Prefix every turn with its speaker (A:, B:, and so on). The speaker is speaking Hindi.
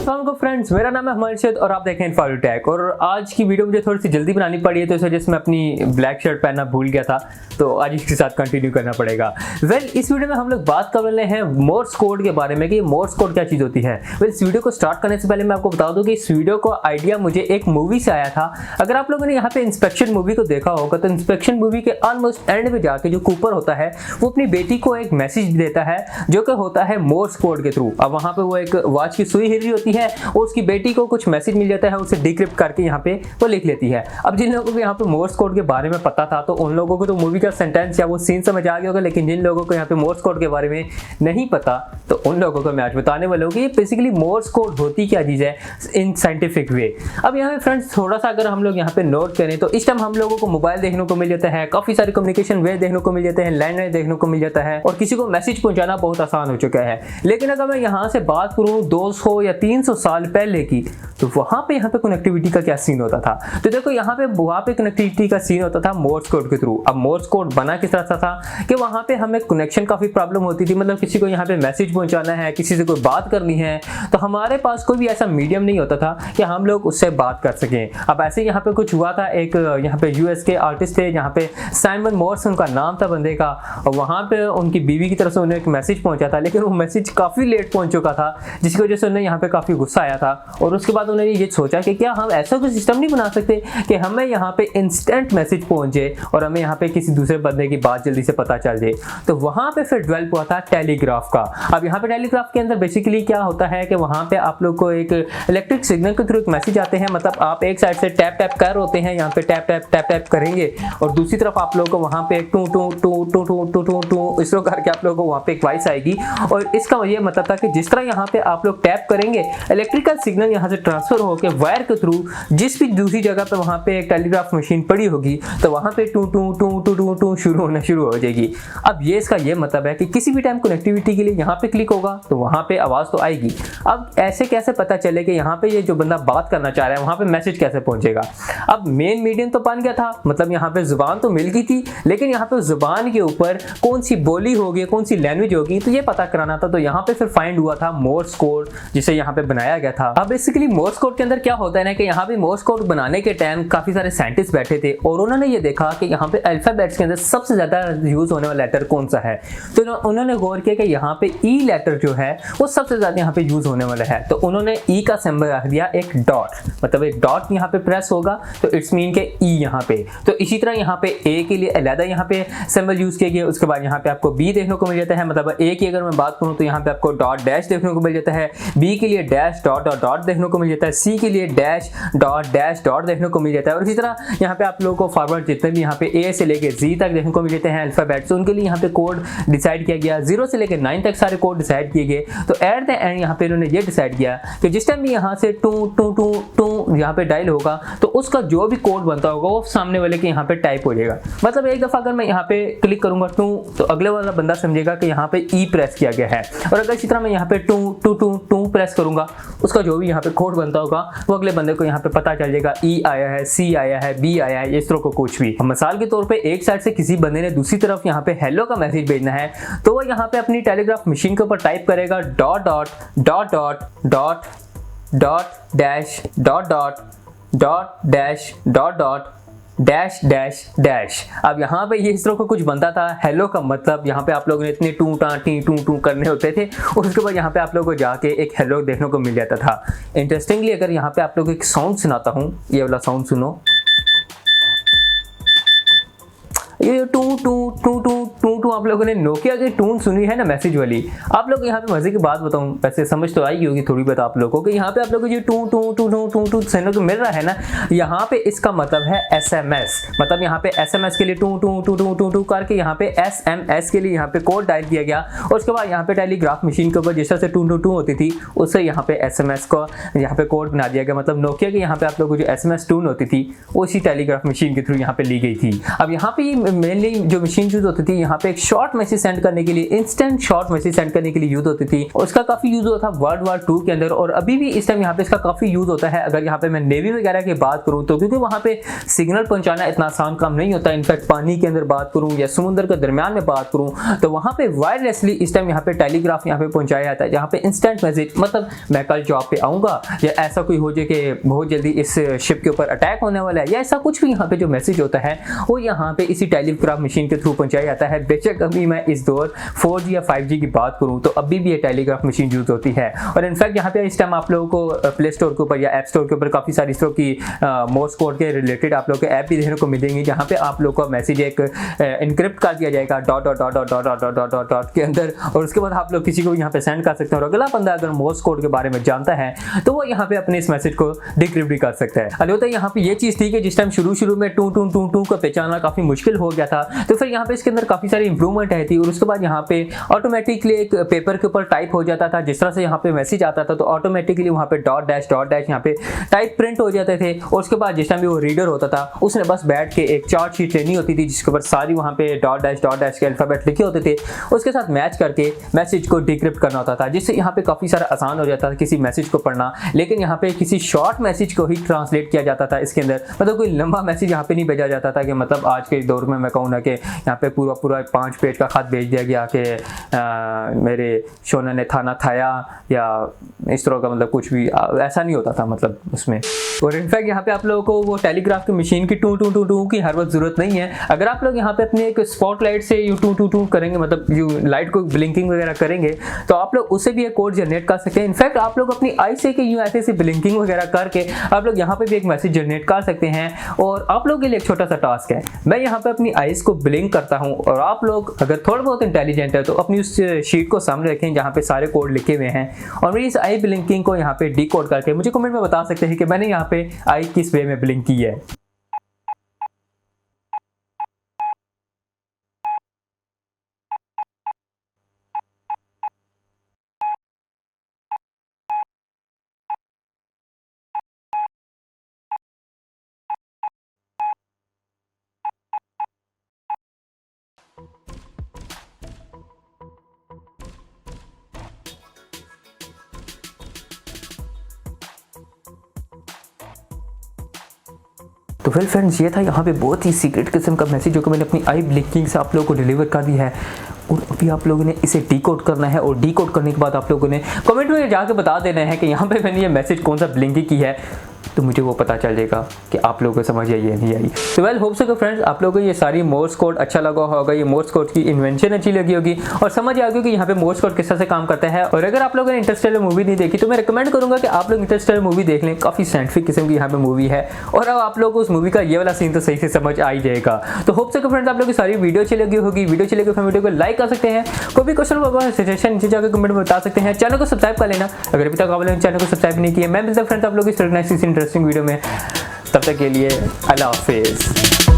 A: अस्सलाम फ्रेंड्स, मेरा नाम है हमारिशद और आप देखें इन्फॉर्मेटिव टेक। और आज की वीडियो मुझे थोड़ी सी जल्दी बनानी पड़ी है, तो इस वजह से मैं अपनी ब्लैक शर्ट पहनना भूल गया था, तो आज इसके साथ कंटिन्यू करना पड़ेगा। इस वीडियो में हम लोग बात कर रहे हैं मोर्स कोड के बारे में कि मोर्स कोड क्या चीज़ होती है। इस वीडियो को स्टार्ट करने से पहले मैं आपको बता दूं कि इस वीडियो को आइडिया मुझे एक मूवी से आया था। अगर आप लोगों ने यहाँ पे इंस्पेक्शन मूवी को देखा होगा तो इंस्पेक्शन मूवी के ऑलमोस्ट एंड में जाके जो कूपर होता है वो अपनी बेटी को एक मैसेज देता है जो कि होता है मोर्स कोड के थ्रू। अब वहाँ पे वो एक वॉच की सुई हिल रही होती है और उसकी बेटी को कुछ मैसेज मिल जाता है, उसे डिक्रिप्ट करके यहाँ पे वो लिख लेती है। अब जिन लोगों को यहाँ पे मोर्स कोड के बारे में पता था तो उन लोगों को तो मूवी का सेंटेंस या वो सीन समझ आ गया होगा, लेकिन जिन लोगों को यहाँ पे मोर्स कोड के बारे में नहीं पता तो उन लोगों को मैं आज बताने वाला हूँ कि बेसिकली मोर्स कोड होती क्या चीज़ है इन साइंटिफिक वे। अब यहाँ पे फ्रेंड्स थोड़ा सा अगर हम लोग यहाँ पे नोट करें तो इस टाइम हम लोगों को मोबाइल देखने को मिल जाता है, काफ़ी सारे कम्युनिकेशन वे देखने को मिल जाते हैं, लैंडलाइन देखने को मिल जाता है और किसी को मैसेज पहुँचाना बहुत आसान हो चुका है। लेकिन अगर मैं यहाँ से बात करूँ 200 या 300 साल पहले की, तो वहाँ पे कनेक्टिविटी का क्या सीन होता था। तो देखो यहाँ पे कनेक्टिविटी का सीन होता था मोर्स कोड के थ्रू। अब मोर्स कोड बना किस तरह था कि वहाँ पे हमें कनेक्शन काफ़ी प्रॉब्लम होती थी, मतलब किसी को यहाँ पे मैसेज पहुँचाना है, किसी से कोई बात करनी है, तो हमारे पास कोई भी ऐसा मीडियम नहीं होता था कि हम लोग उससे बात कर सकें। अब ऐसे यहाँ पे कुछ हुआ था, एक यहाँ पे यूएस के आर्टिस्ट थे, यहाँ पे साइमन मोर्स उनका नाम था बंदे का, और वहाँ पे उनकी बीवी की तरफ से उन्हें एक मैसेज पहुँचा था, लेकिन वो मैसेज काफ़ी लेट पहुँच चुका था, जिसकी वजह से उन्हें यहाँ पे काफ़ी गुस्सा आया था। और उसके बाद उन्होंने ये सोचा कि क्या हम ऐसा कोई सिस्टम नहीं बना सकते कि हमें यहाँ पे इंस्टेंट मैसेज पहुंचे और हमें यहाँ पे किसी दूसरे बंदे की बात जल्दी से पता चल जाए। तो वहाँ पे फिर डेवलप हुआ था टेलीग्राफ का। अब यहाँ पे टेलीग्राफ के अंदर बेसिकली क्या होता है कि वहाँ पे आप लोग को एक इलेक्ट्रिक सिग्नल के थ्रू एक मैसेज आते हैं, मतलब आप एक साइड से टैप टैप कर होते हैं, यहाँ पे टैप टैप टैप टैप करेंगे और दूसरी तरफ आप लोगों को वहाँ पे टू टू टू टू टू टू टू टू इस तरह करके आप लोगों को वहाँ पे एक वॉइस आएगी। और इसका ये मतलब था कि जिस तरह यहाँ पे आप लोग टैप करेंगे इलेक्ट्रिकल सिग्नल यहाँ से ट्रांसफर होकर वायर के थ्रू जिस भी दूसरी जगह पे वहाँ पे एक टेलीग्राफ मशीन पड़ी होगी तो वहाँ पे टू टू टू टू टू टू शुरू होना शुरू हो जाएगी। अब ये इसका ये मतलब है कि किसी भी टाइम कनेक्टिविटी के लिए यहाँ पे क्लिक होगा तो वहाँ पे आवाज़ तो आएगी। अब ऐसे कैसे पता चले कि यहाँ पे ये जो बंदा बात करना चाह रहा है वहाँ पे मैसेज कैसे पहुँचेगा। अब मेन मीडियम तो बन गया था, मतलब यहाँ पे जुबान तो मिल गई थी, लेकिन यहाँ पे जुबान के ऊपर कौन सी बोली होगी, कौन सी लैंग्वेज होगी, तो ये पता कराना था। तो यहाँ पे फिर फाइंड हुआ था मोर्स कोड, जिसे यहाँ पे बनाया गया था। अब बेसिकली मोर्स कोड के अंदर क्या होता है ना कि यहाँ पे मोर्स कोड बनाने के टाइम काफी सारे साइंटिस्ट बैठे थे और उन्होंने ये देखा कि यहाँ पे अल्फाबेट्स के अंदर सबसे ज्यादा यूज होने वाला लेटर कौन सा है। तो उन्होंने गौर किया कि यहाँ पे ई लेटर जो है वो सबसे ज्यादा यहाँ पे यूज होने वाला है। तो उन्होंने ई का सिंबल रख दिया एक डॉट, मतलब एक डॉट यहाँ पे प्रेस होगा तो इट्स मीन के ई यहाँ पे। तो इसी तरह यहाँ पे ए के लिए अलग यहाँ पे सिंबल यूज किया गया। उसके बाद यहाँ पे आपको बी देखने को मिल जाता है, मतलब ए की अगर मैं बात करूँ तो यहाँ पे आपको डॉट डैश देखने को मिल जाता है, बी के लिए डैश डॉट डॉट डॉट देखने को मिल जाता है, सी के लिए डैश डॉट डैश डॉट देखने को मिल जाता है। और इसी तरह यहाँ पे आप लोगों को फॉरवर्ड जितने भी यहाँ पे ए से लेके जी तक देखने को मिल जाते हैं अल्फाबेट्स, उनके लिए यहाँ पे कोड डिसाइड किया गया। 0 से लेके 9 तक सारे कोड डिसाइड किए गए। तो एट द एंड यहाँ पे इन्होंने ये डिसाइड किया कि जिस टाइम भी यहाँ से टू टू टू टू यहाँ पे डायल होगा तो उसका जो भी कोड बनता होगा वो सामने वाले के यहाँ पे टाइप हो जाएगा। मतलब एक दफा अगर मैं यहाँ पे क्लिक करूंगा टू तो अगले वाला बंदा समझेगा कि यहाँ पे ई प्रेस किया गया है, और अगर इसी तरह मैं यहाँ पे टू टू टू टू प्रेस करूंगा उसका जो भी यहाँ पे कोड बनता होगा वो अगले बंदे को यहाँ पे पता चल जाएगा, ई आया है, सी आया है, बी आया है, इस तरह को कुछ भी। मिसाल के तौर पे एक साइड से किसी बंदे ने दूसरी तरफ यहाँ पे हेलो का मैसेज भेजना है तो वो यहाँ पे अपनी टेलीग्राफ मशीन के ऊपर टाइप करेगा dot dot dot dot dot dot dash dot dot dot dash dot dot dash dash dash. अब यहाँ पे ये इस तरह का कुछ बनता था। हेलो का मतलब यहाँ पे आप लोगों ने इतने टू टा टी टू टू करने होते थे, उसके बाद यहाँ पे आप लोगों को जाके एक हेलो देखने को मिल जाता था। इंटरेस्टिंगली अगर यहाँ पे आप लोगों को एक साउंड सुनाता हूँ, ये वाला साउंड सुनो, ये टू टू टू टू टू टू आप लोगों ने नोकिया की टून सुनी है ना मैसेज वाली। आप लोग यहाँ पे मजे की बात बताऊँ, वैसे समझ तो आएगी होगी थोड़ी बहुत आप लोगों को कि यहाँ पे आप लोगों को ये टू टू टू टू टू टू सुनने को मिल रहा है ना, यहाँ पे इसका मतलब है SMS। मतलब यहाँ पे SMS के लिए टू टू टू टू टू टू करके यहाँ पे SMS के लिए यहाँ पे कोड डायल किया गया और उसके बाद यहाँ पे टेलीग्राफ मशीन के ऊपर जिस तरह से टू टू टू होती थी उससे यहाँ पे SMS को यहाँ पे कोड बना दिया गया। मतलब नोकिया के यहाँ पे आप लोगों को जो SMS टून होती थी वो इसी टेलीग्राफ मशीन के थ्रू यहाँ पे ली गई थी। अब यहाँ पे मेनली जो मशीन यूज होती थी यहाँ पे एक शॉर्ट मैसेज सेंड करने के लिए, इंस्टेंट शॉर्ट मैसेज सेंड करने के लिए यूज होती थी। उसका काफी यूज होता था वर्ल्ड वॉर 2 के अंदर, और अभी भी इस टाइम यहाँ पे इसका काफी यूज होता है। अगर यहाँ पे मैं नेवी वगैरह की बात करूँ तो, क्योंकि वहाँ पे सिग्नल पहुंचाना इतना आसान काम नहीं होता। इनफैक्ट पानी के अंदर बात करूँ या समुद्र के दरमियान में बात करूँ तो वहाँ पे वायरलेसली इस टाइम यहाँ पे टेलीग्राफ यहाँ पे पहुंचाया जाता है, जहाँ पे इंस्टेंट मैसेज, मतलब मैं कल जॉब पे आऊंगा या ऐसा कोई हो जाए कि बहुत जल्दी इस शिप के ऊपर अटैक होने वाला है, या ऐसा कुछ भी यहाँ पे जो मैसेज होता है वो यहाँ पे इसी टेलीग्राफ मशीन के थ्रू पहुंचाया जाता है। बेशक अभी मैं इस दौर 4G या 5G की बात करूँ तो अभी भी ये टेलीग्राफ मशीन यूज होती है। और इनफैक्ट यहाँ पे इस टाइम आप लोगों को प्ले स्टोर के ऊपर या ऐप स्टोर के ऊपर काफी सारी इस तरह की मोर्स कोड के रिलेटेड आप लोग को ऐप भी देखने को मिलेंगे, जहाँ पे आप लोग को मैसेज एक इनक्रिप्ट कर दिया जाएगा dot dot dot dot dot dot dot dot dot के अंदर, और उसके बाद आप लोग किसी को यहाँ पे सेंड कर सकते हैं। और अगला बंदा अगर मोर्स कोड के बारे में जानता है तो वो यहाँ पे अपने इस मैसेज को डिक्रिप्ट भी कर सकता है। अलबत्ता यहाँ पे ये चीज थी कि जिस टाइम शुरू में टू टू टू टू का पहचानना काफी मुश्किल हो गया था, तो फिर यहाँ पे इसके अंदर काफी सारी इंप्रूवमेंट आई थी। और उसके बाद यहाँ पे ऑटोमेटिकली एक पेपर के ऊपर टाइप हो जाता था, जिस तरह से यहाँ पे मैसेज आता था तो ऑटोमेटिकली वहाँ पे डॉट डैश यहाँ पे टाइप प्रिंट हो जाते थे। और उसके बाद जिस टाइम भी वो रीडर होता था उसने बस बैठ के एक चार्ट शीट लेनी होती थी जिसके ऊपर सारी वहाँ पे डॉट डैश के अल्फाबेट लिखे होते थे, उसके साथ मैच करके मैसेज को डिक्रिप्ट करना होता था, जिससे यहाँ पे काफी सारा आसान हो जाता था किसी मैसेज को पढ़ना। लेकिन यहाँ पे किसी शॉर्ट मैसेज को ही ट्रांसलेट किया जाता था इसके अंदर, मतलब कोई लंबा मैसेज यहाँ पे नहीं भेजा जाता था कि मतलब आज के दौर में मैं कहूँ ना कि यहाँ पे पूरा 5 पेज का खत भेज दिया गया कि मेरे शोना ने थाना थाया या इस तरह का, मतलब कुछ भी ऐसा नहीं होता था मतलब उसमें। और इनफैक्ट यहाँ पे आप लोगों को वो टेलीग्राफ की मशीन की टू टू टू टू की हर वक्त जरूरत नहीं है। अगर आप लोग यहाँ पे अपने एक स्पॉटलाइट से यू टू टू टू करेंगे, मतलब यू लाइट को ब्लिंकिंग वगैरह करेंगे तो आप लोग उससे भी एक कोड जनरेट कर सकते हैं। इनफैक्ट आप लोग अपनी आई से यूं ऐसे ब्लिंकिंग वगैरह करके आप लोग यहाँ पे भी एक मैसेज जनरेट कर सकते हैं। और आप लोगों के लिए एक छोटा सा टास्क है, मैं यहाँ पे अपनी आईज को ब्लिंक करता हूँ, और आप लोग अगर थोड़ा बहुत इंटेलिजेंट है तो अपनी उस शीट को सामने रखें जहाँ पे सारे कोड लिखे हुए हैं, और मेरी इस आई ब्लिंकिंग को यहाँ पे डीकोड करके मुझे कमेंट में बता सकते हैं कि मैंने यहाँ पे आई किस वे में ब्लिंक की है। तो वेल फ्रेंड्स, ये था यहाँ पे बहुत ही सीक्रेट किस्म का मैसेज जो कि मैंने अपनी आई ब्लिंकिंग से आप लोगों को डिलीवर कर दिया है। और अभी आप लोगों ने इसे डीकोड करना है, और डीकोड करने के बाद आप लोगों ने कमेंट में जाके बता देना है कि यहाँ पे मैंने ये मैसेज कौन सा ब्लिंकिंग की है, तो मुझे वो पता चल जाएगा कि आप लोगों को समझ आई या नहीं आई। तो वेल होप सो फ्रेंड्स आप लोगों को ये सारी मोर्स कोड अच्छा लगा होगा, ये मोर्स कोड की इन्वेंशन अच्छी लगी होगी, और समझ आ गई कि यहाँ पे मोर्स कोड किस तरह से काम करता है। और अगर आप लोगों ने इंटरस्टेलर मूवी नहीं देखी तो मैं रिकमेंड करूंगा कि आप लोग इंटरस्टेलर मूवी देख लें, काफी साइंटिफिक किस्म की यहाँ पे मूवी है, और अब आप लोग को उस मूवी का ये वाला सीन तो सही से समझ आ ही जाएगा। तो होप सो फ्रेंड्स आप लोग की सारी वीडियो अच्छी लगी होगी। वीडियो अच्छी लगी तो वीडियो को लाइक कर सकते हैं, कोई भी क्वेश्चन होगा सजेशन नीचे जाकर कमेंट में बता सकते हैं। चैनल को सब्सक्राइब कर लेना अगर अभी तक आप लोगों ने चैनल को सब्सक्राइब नहीं किया। मैं मिलता हूं फ्रेंड्स आप लोग इस इंटरेस्टिंग वीडियो में, तब तक के लिए अल्लाह हाफिज़।